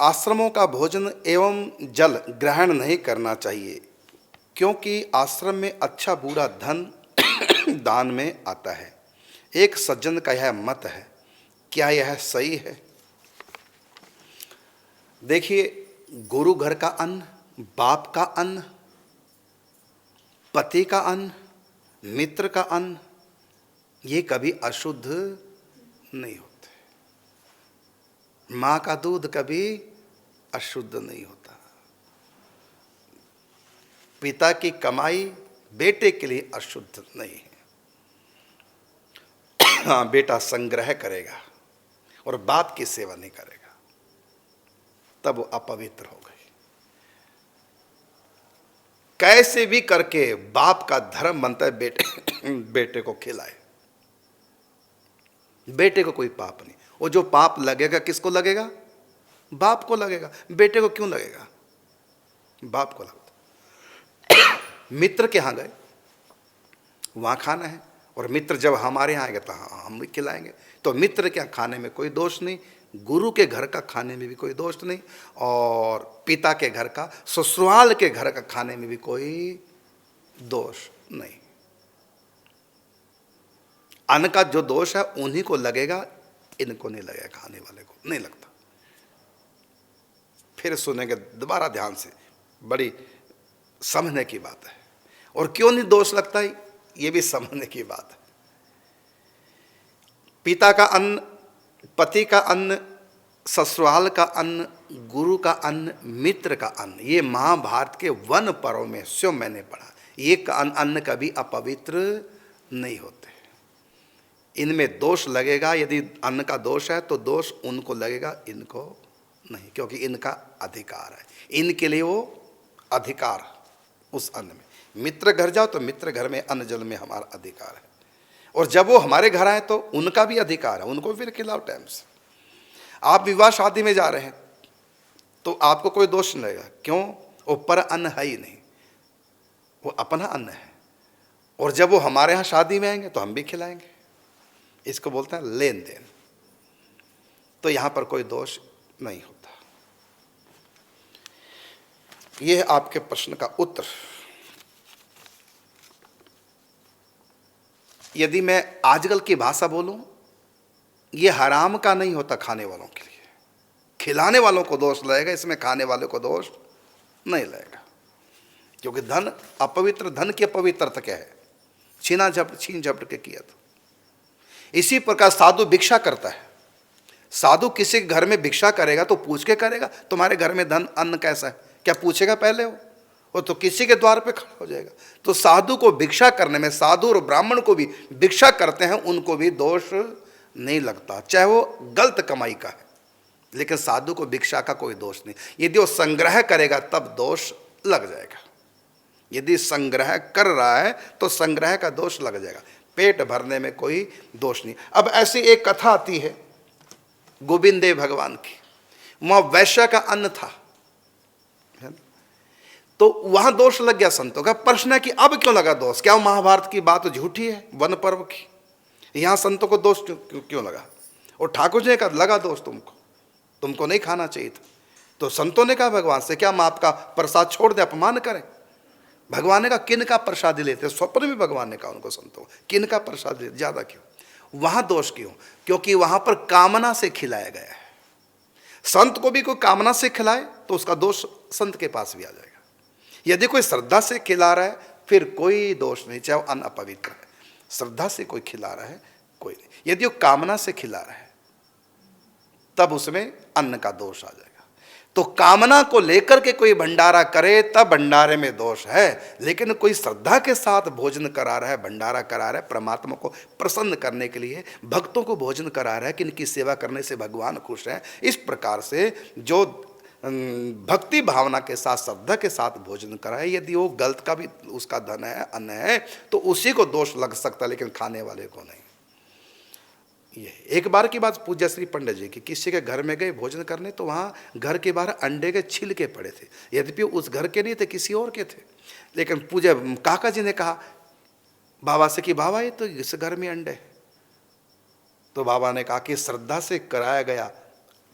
आश्रमों का भोजन एवं जल ग्रहण नहीं करना चाहिए, क्योंकि आश्रम में अच्छा बुरा धन दान में आता है। एक सज्जन का यह मत है, क्या यह सही है? देखिए, गुरु घर का अन्न, बाप का अन्न, पति का अन्न, मित्र का अन्न, ये कभी अशुद्ध नहीं होते। माँ का दूध कभी अशुद्ध नहीं होता। पिता की कमाई बेटे के लिए अशुद्ध नहीं है। हाँ, बेटा संग्रह करेगा और बाप की सेवा नहीं करेगा, तब वो अपवित्र हो गई। कैसे भी करके बाप का धर्म बनता है बेटे को खिलाए। बेटे को कोई पाप नहीं। वो जो पाप लगेगा किसको लगेगा? बाप को लगेगा। बेटे को क्यों लगेगा? बाप को लगता। मित्र के यहां गए, वहां खाना है, और मित्र जब हमारे यहाँ आएंगे तो हम भी खिलाएंगे। तो मित्र के यहाँ खाने में कोई दोष नहीं, गुरु के घर का खाने में भी कोई दोष नहीं, और पिता के घर का, ससुराल के घर का खाने में भी कोई दोष नहीं। अन्न का जो दोष है उन्हीं को लगेगा, इनको नहीं लगेगा, खाने वाले को नहीं लगता। फिर सुनेंगे दोबारा ध्यान से, बड़ी समझने की बात है। और क्यों नहीं दोष लगता है, ये भी समझने की बात है। पिता का अन्न, पति का अन्न, ससुराल का अन्न, गुरु का अन्न, मित्र का अन्न, ये महाभारत के वन पर्व में स्वयं मैंने पढ़ा। ये अन्न कभी अपवित्र नहीं होते। इनमें दोष लगेगा। यदि अन्न का दोष है तो दोष उनको लगेगा, इनको नहीं, क्योंकि इनका अधिकार है। इनके लिए वो अधिकार उस अन्न में। मित्र घर जाओ तो मित्र घर में अन्न जल में हमारा अधिकार है, और जब वो हमारे घर आए तो उनका भी अधिकार है, उनको फिर खिलाओ टाइम से। आप विवाह शादी में जा रहे हैं तो आपको कोई दोष नहीं लगेगा, क्यों? वो पर अन्न है ही नहीं, वो अपना अन्न है। और जब वो हमारे यहाँ शादी में आएंगे तो हम भी खिलाएंगे। इसको बोलते हैं लेन देन। तो यहां पर कोई दोष नहीं होता। यह आपके प्रश्न का उत्तर। यदि मैं आजकल की भाषा बोलूं, यह हराम का नहीं होता खाने वालों के लिए। खिलाने वालों को दोष लगेगा, इसमें खाने वाले को दोष नहीं लगेगा, क्योंकि धन अपवित्र, धन की अपवित्रता क्या है? छीन झपट के किया था। इसी प्रकार साधु भिक्षा करता है। साधु किसी के घर में भिक्षा करेगा तो पूछ के करेगा, तुम्हारे घर में धन अन्न कैसा है, क्या पूछेगा पहले? वो तो किसी के द्वार पे खड़ा हो जाएगा। तो साधु को भिक्षा करने में, साधु और ब्राह्मण को भी भिक्षा करते हैं, उनको भी दोष नहीं लगता, चाहे वो गलत कमाई का है। लेकिन साधु को भिक्षा का कोई दोष नहीं। यदि वो संग्रह करेगा तब दोष लग जाएगा। यदि संग्रह कर रहा है तो संग्रह का दोष लग जाएगा, पेट भरने में कोई दोष नहीं। अब ऐसी एक कथा आती है गोविंद देव भगवान की। वहां वैश्य का अन्न था, तो वहां दोष लग गया संतों का। प्रश्न है कि अब क्यों लगा दोष? क्या महाभारत की बात झूठी है, वन पर्व की? यहां संतों को दोष क्यों लगा? और ठाकुर जी ने कहा लगा दोष तुमको नहीं खाना चाहिए था। तो संतों ने कहा भगवान से, क्या हम आपका प्रसाद छोड़ दे, अपमान करें? भगवान ने कहा किन का प्रसाद लेते? स्वप्न में भगवान ने कहा उनको, संतों किन का प्रसाद लेते, ज्यादा क्यों? वहां दोष क्यों? क्योंकि वहां पर कामना से खिलाया गया है। संत को भी कोई कामना से खिलाए तो उसका दोष संत के पास भी आ जाएगा। यदि कोई श्रद्धा से खिला रहा है फिर कोई दोष नहीं, चाहे वो अन्न अपवित्र है। श्रद्धा से कोई खिला रहा है कोई नहीं। यदि वो कामना से खिला रहा है तब उसमें अन्न का दोष आ जाएगा। तो कामना को लेकर के कोई भंडारा करे तब भंडारे में दोष है, लेकिन कोई श्रद्धा के साथ भोजन करा रहा है, भंडारा करा रहा है, परमात्मा को प्रसन्न करने के लिए भक्तों को भोजन करा रहा है कि इनकी सेवा करने से भगवान खुश हैं, इस प्रकार से जो भक्ति भावना के साथ, श्रद्धा के साथ भोजन कराए, यदि वो गलत का भी उसका धन है, अन्न है, तो उसी को दोष लग सकता है, लेकिन खाने वाले को नहीं। ये एक बार की बात पूज्य श्री पंडित जी की, किसी के घर में गए भोजन करने, तो वहाँ घर के बाहर अंडे के छिलके पड़े थे। यद्यपि उस घर के नहीं थे, किसी और के थे, लेकिन पूज्य काका जी ने कहा बाबा से कि बाबा ये तो इस घर में अंडे। तो बाबा ने कहा कि श्रद्धा से कराया गया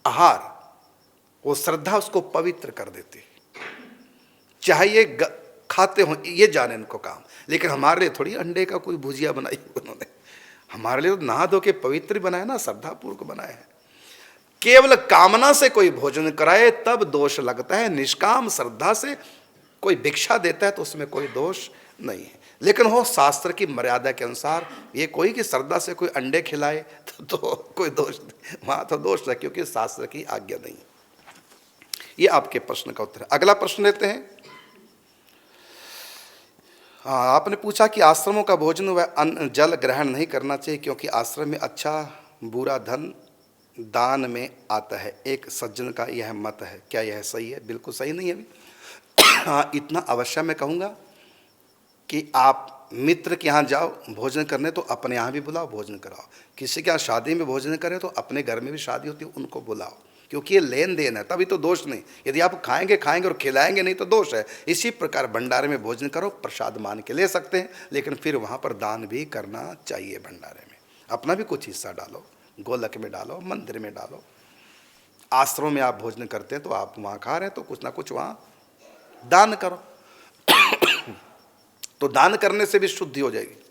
आहार वो श्रद्धा उसको पवित्र कर देती है। चाहे ये खाते हो, ये जाने इनको काम, लेकिन हमारे लिए थोड़ी अंडे का कोई भुजिया बनाई उन्होंने, हमारे लिए तो नहा धो के पवित्र बनाया ना, श्रद्धापूर्वक बनाया है। केवल कामना से कोई भोजन कराए तब दोष लगता है, निष्काम श्रद्धा से कोई भिक्षा देता है तो उसमें कोई दोष नहीं है। लेकिन हो शास्त्र की मर्यादा के अनुसार, ये कोई कि श्रद्धा से कोई अंडे खिलाए तो कोई दोष नहीं, वहां तो दोष है, क्योंकि शास्त्र की आज्ञा नहीं। ये आपके प्रश्न का उत्तर है। अगला प्रश्न लेते हैं। आपने पूछा कि आश्रमों का भोजन व अन्न जल ग्रहण नहीं करना चाहिए क्योंकि आश्रम में अच्छा बुरा धन दान में आता है। एक सज्जन का यह मत है, क्या यह सही है? बिल्कुल सही नहीं है अभी। हाँ, इतना अवश्य मैं कहूँगा कि आप मित्र के यहाँ जाओ भोजन करने तो अपने यहाँ भी बुलाओ, भोजन कराओ। किसी के यहाँ शादी में भोजन करें तो अपने घर में भी शादी होती है, उनको बुलाओ, क्योंकि ये लेन देन है, तभी तो दोष नहीं। यदि आप खाएंगे खाएंगे और खिलाएंगे नहीं तो दोष है। इसी प्रकार भंडारे में भोजन करो, प्रसाद मान के ले सकते हैं, लेकिन फिर वहाँ पर दान भी करना चाहिए। भंडारे में अपना भी कुछ हिस्सा डालो, गोलक में डालो, मंदिर में डालो। आश्रम में आप भोजन करते हैं तो आप वहाँ खा रहे हैं तो कुछ ना कुछ वहाँ दान करो। तो दान करने से भी शुद्धि हो जाएगी।